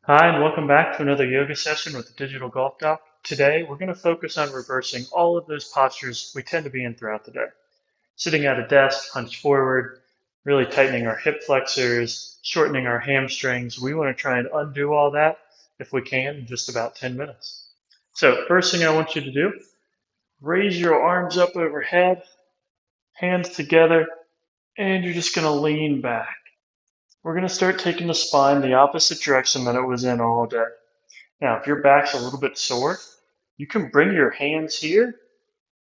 Hi, and welcome back to another yoga session with the Digital Golf Doc. Today, we're going to focus on reversing all of those postures we tend to be in throughout the day. Sitting at a desk, hunched forward, really tightening our hip flexors, shortening our hamstrings. We want to try and undo all that, if we can, in just about 10 minutes. So, first thing I want you to do, raise your arms up overhead, hands together, and you're just going to lean back. We're going to start taking the spine the opposite direction that it was in all day. Now, if your back's a little bit sore, you can bring your hands here,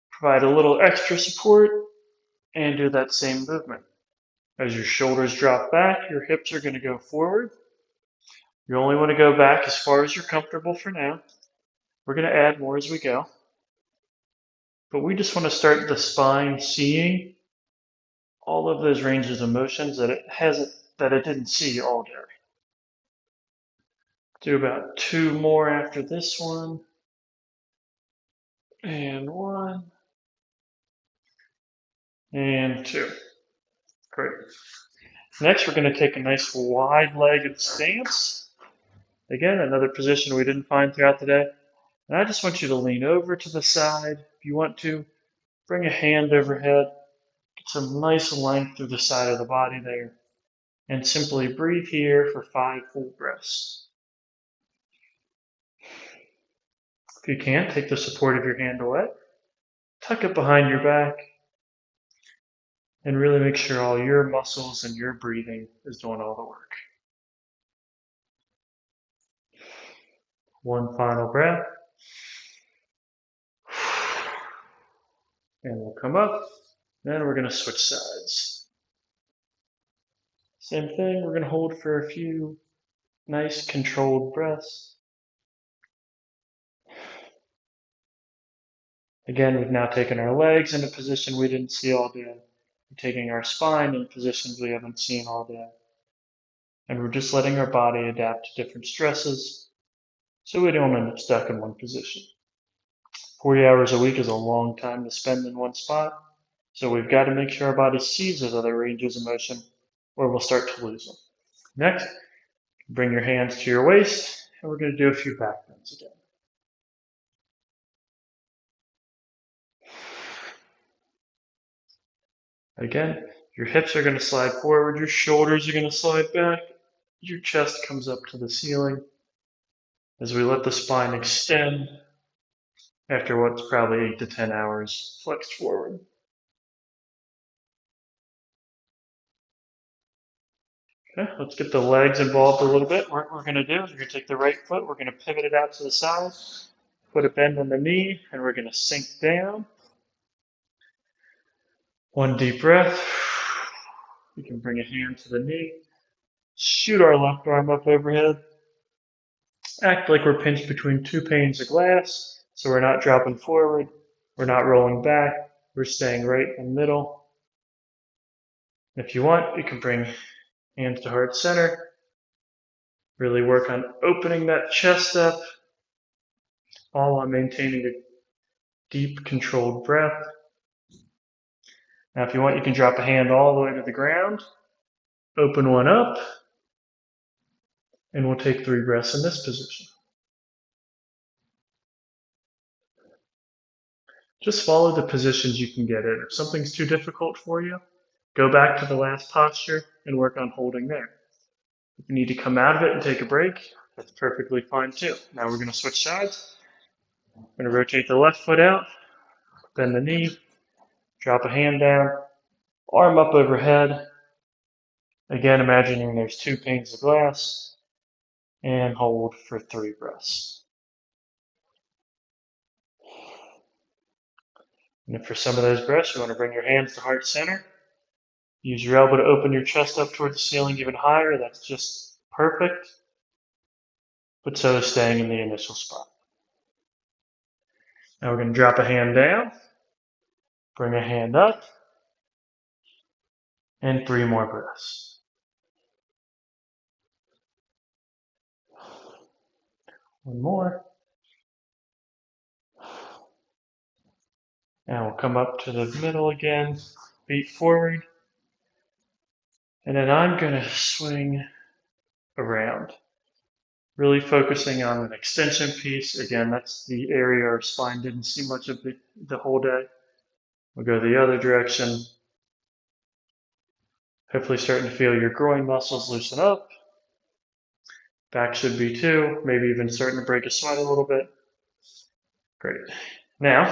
provide a little extra support, and do that same movement. As your shoulders drop back, your hips are going to go forward. You only want to go back as far as you're comfortable for now. We're going to add more as we go. But we just want to start the spine seeing all of those ranges of motions that it didn't see all day. Do about two more after this one. And one. And two. Great. Next, we're going to take a nice wide-legged stance. Again, another position we didn't find throughout the day. And I just want you to lean over to the side. If you want to, bring a hand overhead. Get some nice length through the side of the body there. And simply breathe here for 5 full breaths. If you can't, take the support of your hand away. Tuck it behind your back. And really make sure all your muscles and your breathing is doing all the work. One final breath. And we'll come up. Then we're going to switch sides. Same thing, we're going to hold for a few nice controlled breaths. Again, we've now taken our legs in a position we didn't see all day. We're taking our spine in positions we haven't seen all day. And we're just letting our body adapt to different stresses so we don't end up stuck in one position. 40 hours a week is a long time to spend in one spot, so we've got to make sure our body sees those other ranges of motion or we'll start to lose them. Next, bring your hands to your waist, and we're going to do a few back bends again. Again, your hips are going to slide forward, your shoulders are going to slide back, your chest comes up to the ceiling as we let the spine extend after what's probably 8 to 10 hours flexed forward. Okay, let's get the legs involved a little bit. What we're going to do is we're going to take the right foot, we're going to pivot it out to the side, put a bend on the knee, and we're going to sink down. One deep breath. We can bring a hand to the knee, shoot our left arm up overhead, act like we're pinched between two panes of glass, so we're not dropping forward, we're not rolling back, we're staying right in the middle. If you want, you can bring hands to heart center, really work on opening that chest up, all while maintaining a deep, controlled breath. Now, if you want, you can drop a hand all the way to the ground, open one up, and we'll take 3 breaths in this position. Just follow the positions you can get in. If something's too difficult for you, go back to the last posture and work on holding there. If you need to come out of it and take a break, that's perfectly fine too. Now we're going to switch sides. I'm going to rotate the left foot out, bend the knee, drop a hand down, arm up overhead. Again, imagining there's 2 panes of glass, and hold for 3 breaths. And if for some of those breaths you want to bring your hands to heart center, use your elbow to open your chest up toward the ceiling even higher. That's just perfect. But so is staying in the initial spot. Now we're going to drop a hand down, bring a hand up, and 3 more breaths. One more. And we'll come up to the middle again, feet forward. And then I'm going to swing around. Really focusing on an extension piece. Again, that's the area our spine didn't see much of the whole day. We'll go the other direction. Hopefully starting to feel your groin muscles loosen up. Back should be too. Maybe even starting to break a sweat a little bit. Great. Now,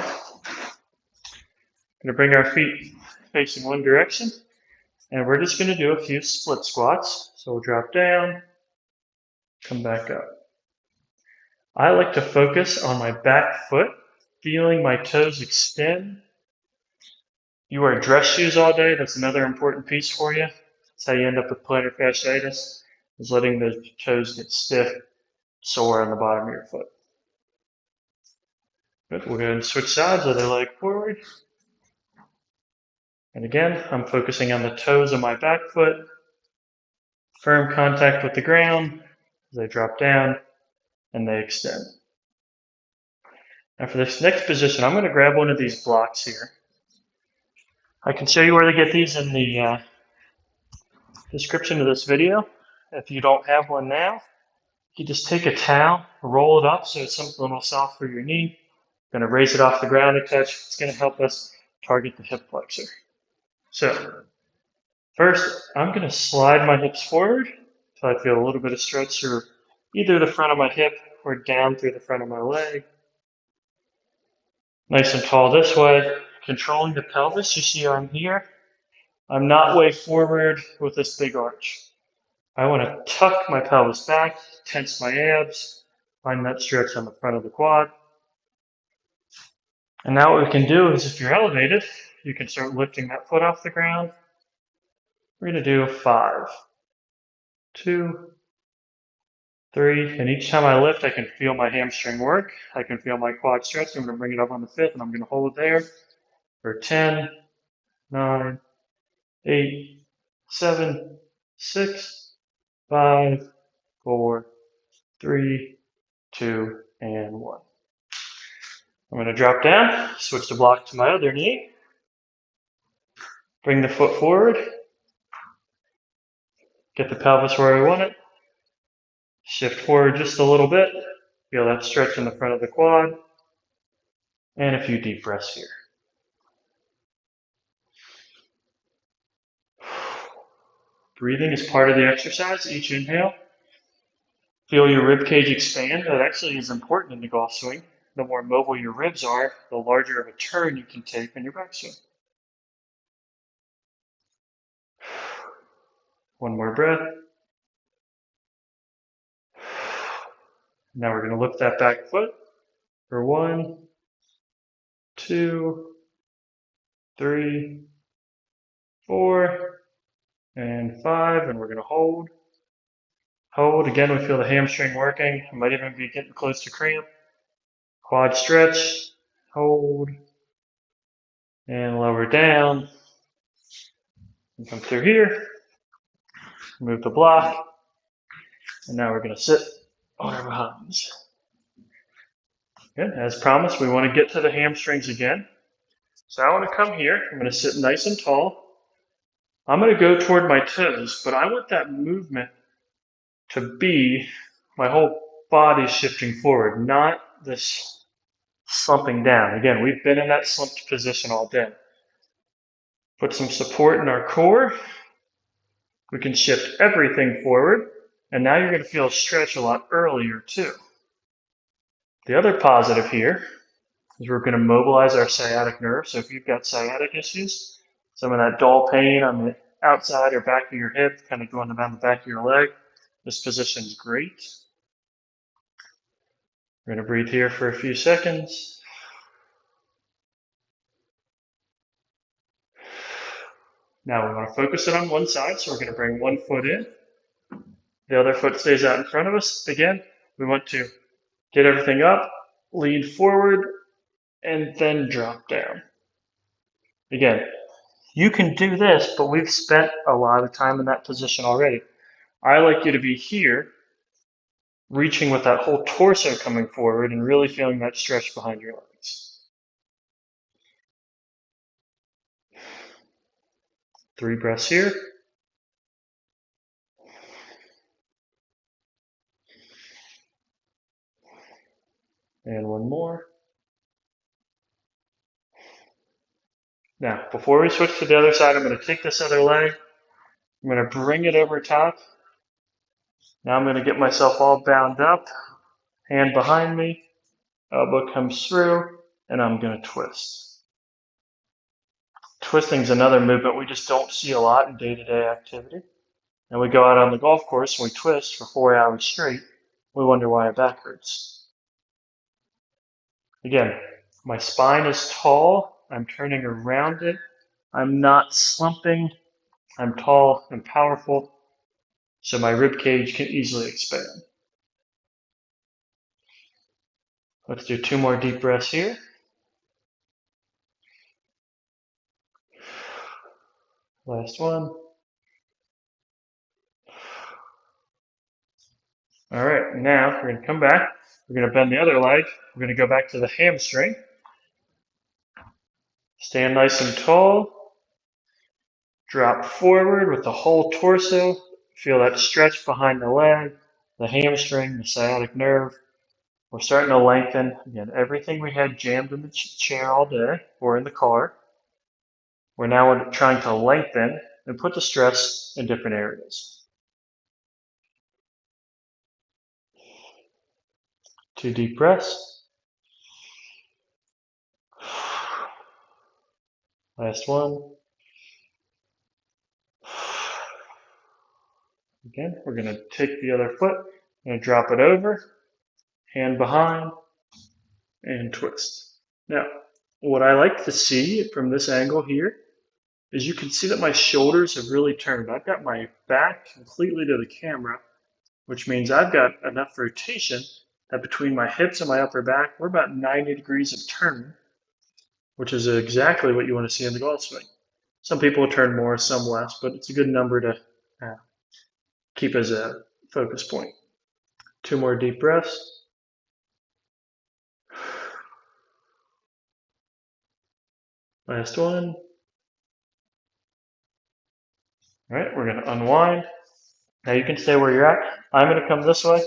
going to bring our feet facing one direction, and we're just going to do a few split squats. So we'll drop down, come back up. I like to focus on my back foot, feeling my toes extend. You wear dress shoes all day, that's another important piece for you. That's how you end up with plantar fasciitis, is letting the toes get stiff, sore on the bottom of your foot. Good. We'll go ahead and switch sides, other leg forward. And again, I'm focusing on the toes of my back foot, firm contact with the ground as they drop down and they extend. Now for this next position, I'm going to grab one of these blocks here. I can show you where to get these in the description of this video. If you don't have one now, you just take a towel, roll it up so it's something a little soft for your knee. Going to raise it off the ground a touch. It's going to help us target the hip flexor. So first, I'm going to slide my hips forward until I feel a little bit of stretch through either the front of my hip or down through the front of my leg. Nice and tall this way. Controlling the pelvis, you see I'm here. I'm not way forward with this big arch. I want to tuck my pelvis back, tense my abs, find that stretch on the front of the quad. And now what we can do is if you're elevated, you can start lifting that foot off the ground. We're going to do 5, 2, 3, and each time I lift, I can feel my hamstring work. I can feel my quad stretch. I'm going to bring it up on the 5th, and I'm going to hold it there for 10, 9, 8, 7, 6, 5, 4, 3, 2, and 1. I'm going to drop down, switch the block to my other knee, bring the foot forward, get the pelvis where I want it, shift forward just a little bit, feel that stretch in the front of the quad, and a few deep breaths here. Breathing is part of the exercise. Each inhale, feel your rib cage expand. That actually is important in the golf swing. The more mobile your ribs are, the larger of a turn you can take in your backswing. One more breath. Now we're going to lift that back foot for 1, 2, 3, 4, and 5, and we're going to hold. Hold. Again, we feel the hamstring working. I might even be getting close to cramp. Quad stretch. Hold. And lower down. And come through here. Move the block. And now we're going to sit on our behinds. Good. As promised, we want to get to the hamstrings again. So I want to come here. I'm going to sit nice and tall. I'm going to go toward my toes, but I want that movement to be my whole body shifting forward, not this slumping down. Again, we've been in that slumped position all day. Put some support in our core. We can shift everything forward, and now you're going to feel a stretch a lot earlier too. The other positive here is we're going to mobilize our sciatic nerve. So if you've got sciatic issues, some of that dull pain on the outside or back of your hip, kind of going down the back of your leg, this position is great. We're going to breathe here for a few seconds. Now we want to focus it on one side, so we're going to bring one foot in. The other foot stays out in front of us. Again, we want to get everything up, lean forward, and then drop down. Again, you can do this, but we've spent a lot of time in that position already. I like you to be here, reaching with that whole torso coming forward and really feeling that stretch behind your legs. 3 breaths here. And one more. Now, before we switch to the other side, I'm going to take this other leg. I'm going to bring it over top. Now I'm going to get myself all bound up. Hand behind me. Elbow comes through. And I'm going to twist. Twisting is another movement we just don't see a lot in day-to-day activity. And we go out on the golf course and we twist for 4 hours straight. We wonder why our back hurts. Again, my spine is tall. I'm turning around it. I'm not slumping. I'm tall and powerful, so my rib cage can easily expand. Let's do 2 more deep breaths here. Last one. All right, now we're going to come back. We're going to bend the other leg. We're going to go back to the hamstring. Stand nice and tall. Drop forward with the whole torso. Feel that stretch behind the leg, the hamstring, the sciatic nerve. We're starting to lengthen. Again, everything we had jammed in the chair all day or in the car. We're now trying to lengthen and put the stress in different areas. 2 deep breaths. Last one. Again, we're going to take the other foot and drop it over, hand behind, and twist. Now, what I like to see from this angle here is you can see that my shoulders have really turned. I've got my back completely to the camera, which means I've got enough rotation that between my hips and my upper back, we're about 90 degrees of turn, which is exactly what you want to see in the golf swing. Some people turn more, some less, but it's a good number to keep as a focus point. 2 more deep breaths. Last one. All right, we're going to unwind. Now you can stay where you're at. I'm going to come this way.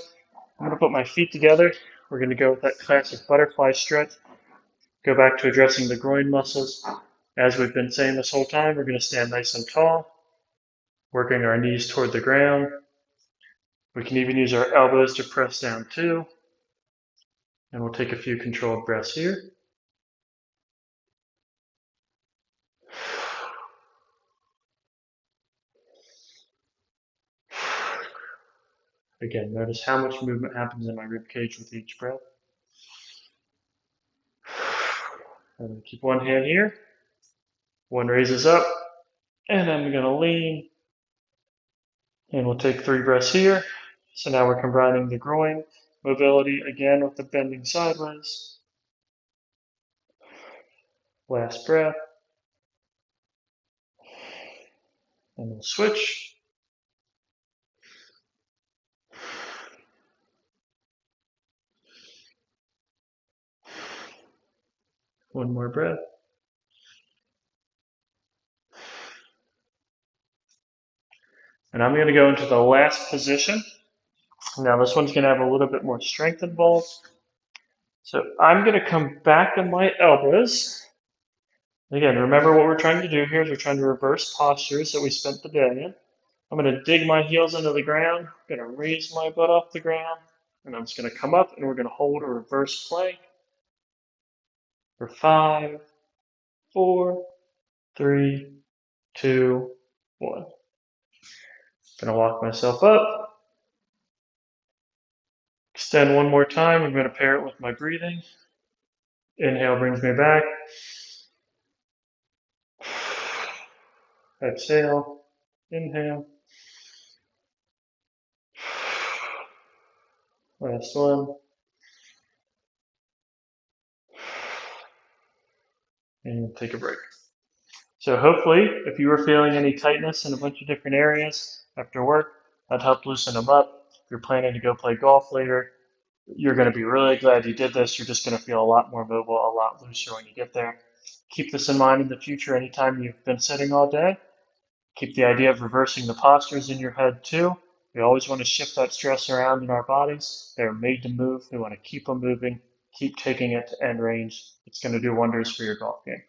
I'm going to put my feet together. We're going to go with that classic butterfly stretch. Go back to addressing the groin muscles. As we've been saying this whole time, we're going to stand nice and tall, working our knees toward the ground. We can even use our elbows to press down too. And we'll take a few controlled breaths here. Again, notice how much movement happens in my rib cage with each breath. I'm going to keep one hand here. One raises up, and I'm going to lean. And we'll take 3 breaths here. So now we're combining the groin mobility again with the bending sideways. Last breath. And we'll switch. One more breath. And I'm going to go into the last position. Now this one's going to have a little bit more strength involved. So I'm going to come back on my elbows. Again, remember what we're trying to do here is we're trying to reverse postures that we spent the day in. I'm going to dig my heels into the ground. I'm going to raise my butt off the ground. And I'm just going to come up and we're going to hold a reverse plank for 5, 4, 3, 2, 1. Going to walk myself up. Extend one more time. I'm going to pair it with my breathing. Inhale brings me back. Exhale. Inhale. Last one. And take a break. So hopefully, if you were feeling any tightness in a bunch of different areas after work, that helped loosen them up. If you're planning to go play golf later, you're going to be really glad you did this. You're just going to feel a lot more mobile, a lot looser when you get there. Keep this in mind in the future anytime you've been sitting all day. Keep the idea of reversing the postures in your head too. We always want to shift that stress around in our bodies. They're made to move. We want to keep them moving. keep taking it to end range. It's going to do wonders for your golf game.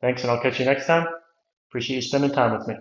Thanks, and I'll catch you next time. Appreciate you spending time with me.